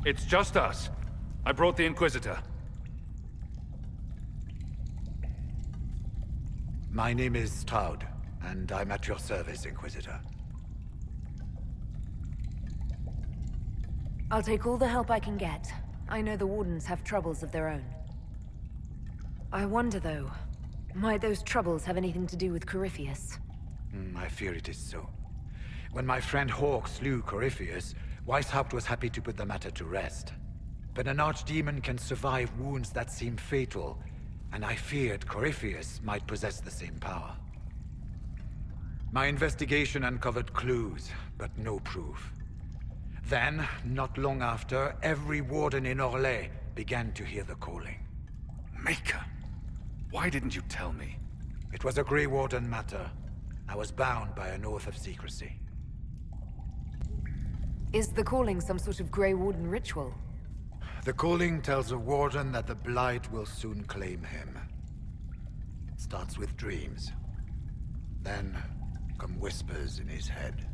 It's just us. I brought the Inquisitor. My name is Taud, and I'm at your service, Inquisitor. I'll take all the help I can get. I know the Wardens have troubles of their own. I wonder, though, might those troubles have anything to do with Corypheus? I fear it is so. When my friend Hawke slew Corypheus, Weishaupt was happy to put the matter to rest. But an archdemon can survive wounds that seem fatal, and I feared Corypheus might possess the same power. My investigation uncovered clues, but no proof. Then, not long after, every warden in Orlais began to hear the calling. Maker! Why didn't you tell me? It was a Gry Warden matter. I was bound by an oath of secrecy. Is the calling some sort of Gry Warden ritual? The calling tells a warden that the Blight will soon claim him. It starts with dreams. Then come whispers in his head.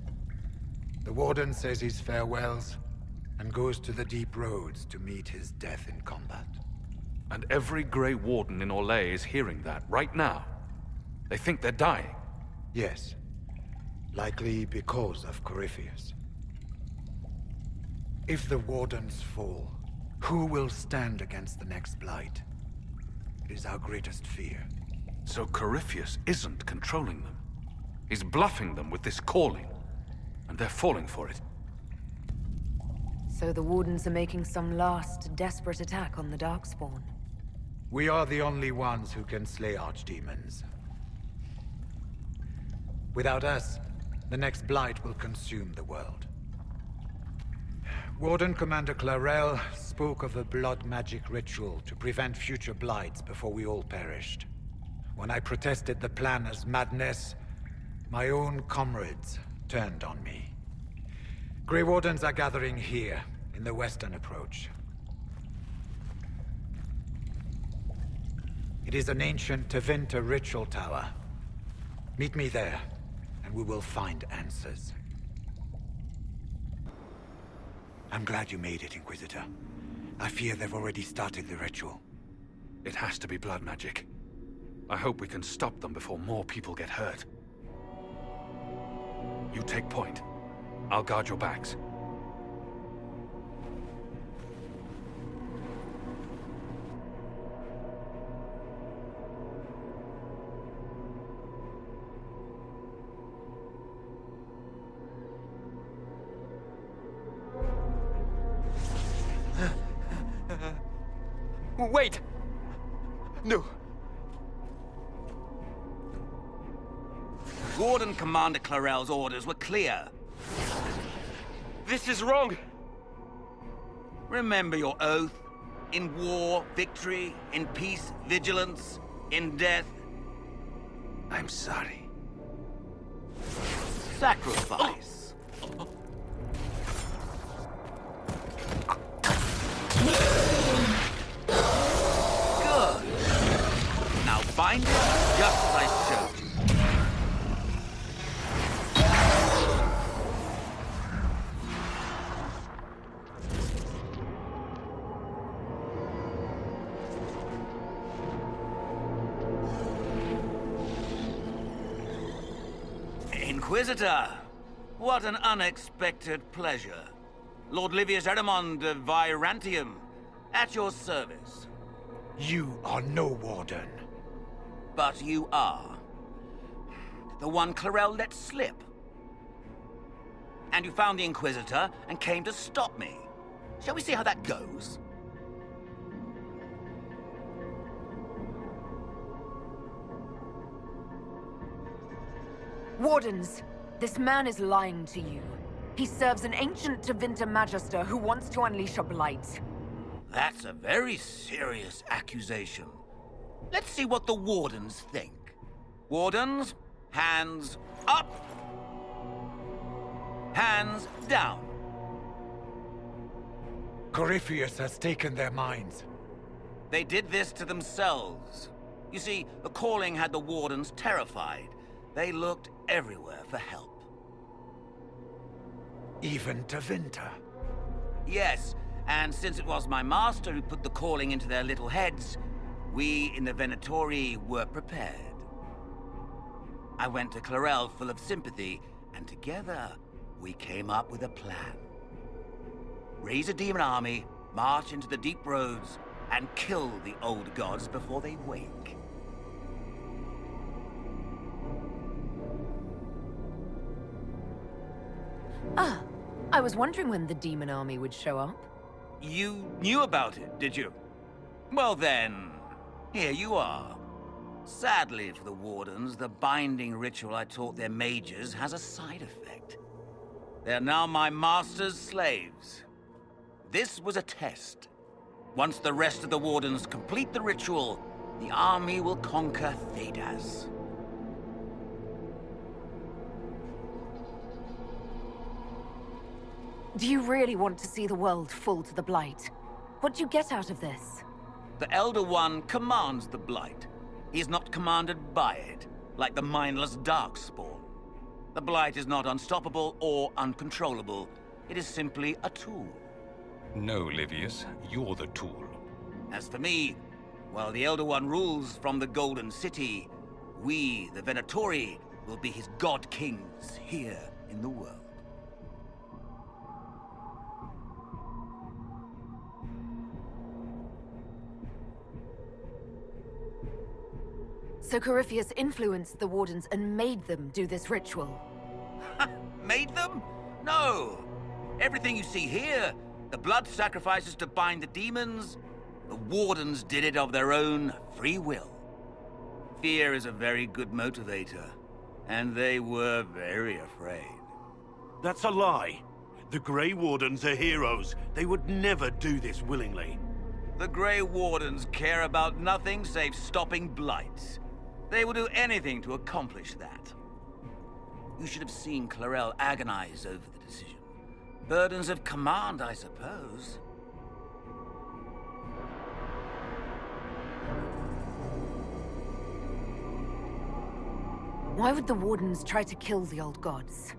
The warden says his farewells and goes to the deep roads to meet his death in combat. And every Grey Warden in Orlais is hearing that right now. They think they're dying. Yes. Likely because of Corypheus. If the Wardens fall, who will stand against the next Blight? It is our greatest fear. So Corypheus isn't controlling them. He's bluffing them with this calling. And they're falling for it. So the Wardens are making some last, desperate attack on the Darkspawn. We are the only ones who can slay archdemons. Without us, the next Blight will consume the world. Warden Commander Clarel spoke of a blood magic ritual to prevent future Blights before we all perished. When I protested the plan as madness, my own comrades turned on me. Grey Wardens are gathering here, in the western approach. It is an ancient Tevinter ritual tower. Meet me there, and we will find answers. I'm glad you made it, Inquisitor. I fear they've already started the ritual. It has to be blood magic. I hope we can stop them before more people get hurt. You take point. I'll guard your backs. Wait! No. Warden Commander Clarel's orders were clear. This is wrong! Remember your oath. In war, victory. In peace, vigilance. In death, I'm sorry. sacrifice. Good. Now bind it just as I showed you. Inquisitor, what an unexpected pleasure. Lord Livius Erimond of Virantium, at your service. You are no warden. But you are. The one Clarel let slip. And you found the Inquisitor and came to stop me. Shall we see how that goes? Wardens, this man is lying to you. He serves an ancient Tevinter Magister who wants to unleash a blight. That's a very serious accusation. Let's see what the Wardens think. Wardens, hands up. Hands down. Corypheus has taken their minds. They did this to themselves. You see, the calling had the Wardens terrified. They looked everywhere for help. Even Tevinter. Yes, And since it was my master who put the calling into their little heads, we in the Venatori were prepared. I went to Clarel full of sympathy, and together we came up with a plan. Raise a demon army, march into the deep roads, and kill the old gods before they wake. Ah, I was wondering when the demon army would show up. You knew about it, did you? Well then, here you are. Sadly for the Wardens, the binding ritual I taught their mages has a side effect. They're now my master's slaves. This was a test. Once the rest of the Wardens complete the ritual, the army will conquer Thedas. Do you really want to see the world fall to the Blight? What do you get out of this? The Elder One commands the Blight. He is not commanded by it, like the mindless Darkspawn. The Blight is not unstoppable or uncontrollable. It is simply a tool. No, Livius, you're the tool. As for me, while the Elder One rules from the Golden City, we, the Venatori, will be his god kings here in the world. So Corypheus influenced the Wardens and made them do this ritual. Made them? No! Everything you see here, the blood sacrifices to bind the demons, the Wardens did it of their own free will. Fear is a very good motivator, and they were very afraid. That's a lie. The Gry Wardens are heroes. They would never do this willingly. The Gry Wardens care about nothing save stopping blights. They will do anything to accomplish that. You should have seen Clarel agonize over the decision. Burdens of command, I suppose. Why would the Wardens try to kill the old gods?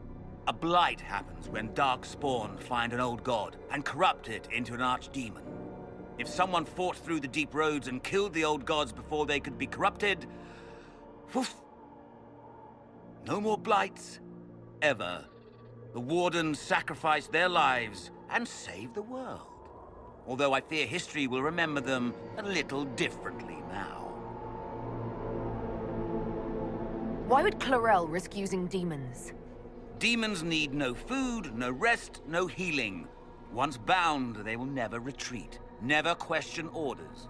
A blight happens when Darkspawn find an old god and corrupt it into an archdemon. If someone fought through the deep roads and killed the old gods before they could be corrupted, woof, no more blights, ever. The Wardens sacrificed their lives and saved the world. Although I fear history will remember them a little differently now. Why would Clarel risk using demons? Demons need no food, no rest, no healing. Once bound, they will never retreat, never question orders.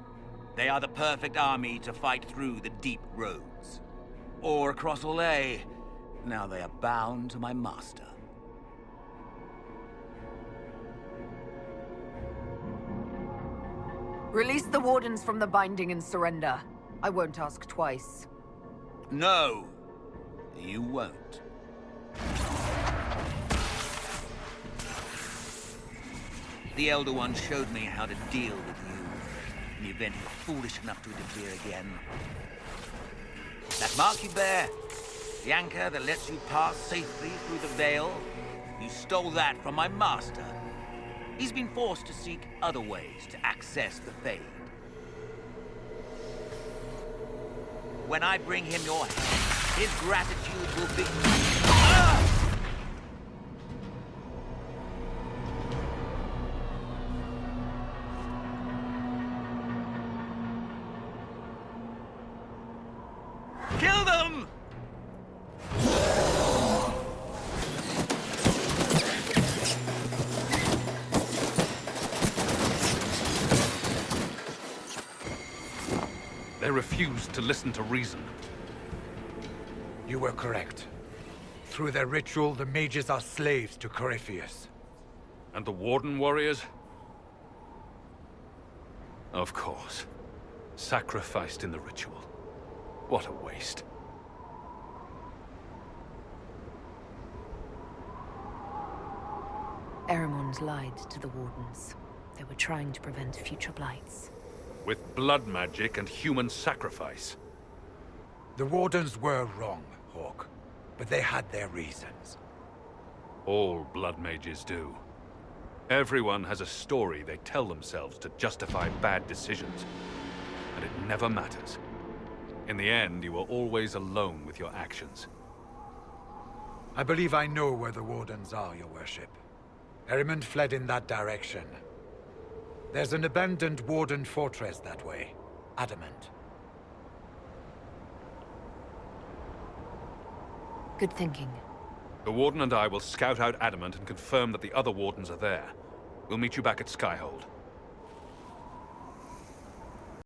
They are the perfect army to fight through the deep roads. Or across Olay. Now they are bound to my master. Release the Wardens from the binding and surrender. I won't ask twice. No, you won't. The Elder One showed me how to deal with you in the event you're foolish enough to interfere again. That mark you bear, the anchor that lets you pass safely through the veil, you stole that from my master. He's been forced to seek other ways to access the Fade. When I bring him your hand, his gratitude will be... Ah! Kill them! They refused to listen to reason. You were correct. Through their ritual, the mages are slaves to Corypheus. And the Warden warriors? Of course. Sacrificed in the ritual. What a waste. Eramond lied to the Wardens. They were trying to prevent future blights. With blood magic and human sacrifice. The Wardens were wrong, Hawk, but they had their reasons. All blood mages do. Everyone has a story they tell themselves to justify bad decisions. And it never matters. In the end, you are always alone with your actions. I believe I know where the Wardens are, your worship. Erimund fled in that direction. There's an abandoned Warden fortress that way. Adamant. Good thinking. The Warden and I will scout out Adamant and confirm that the other Wardens are there. We'll meet you back at Skyhold.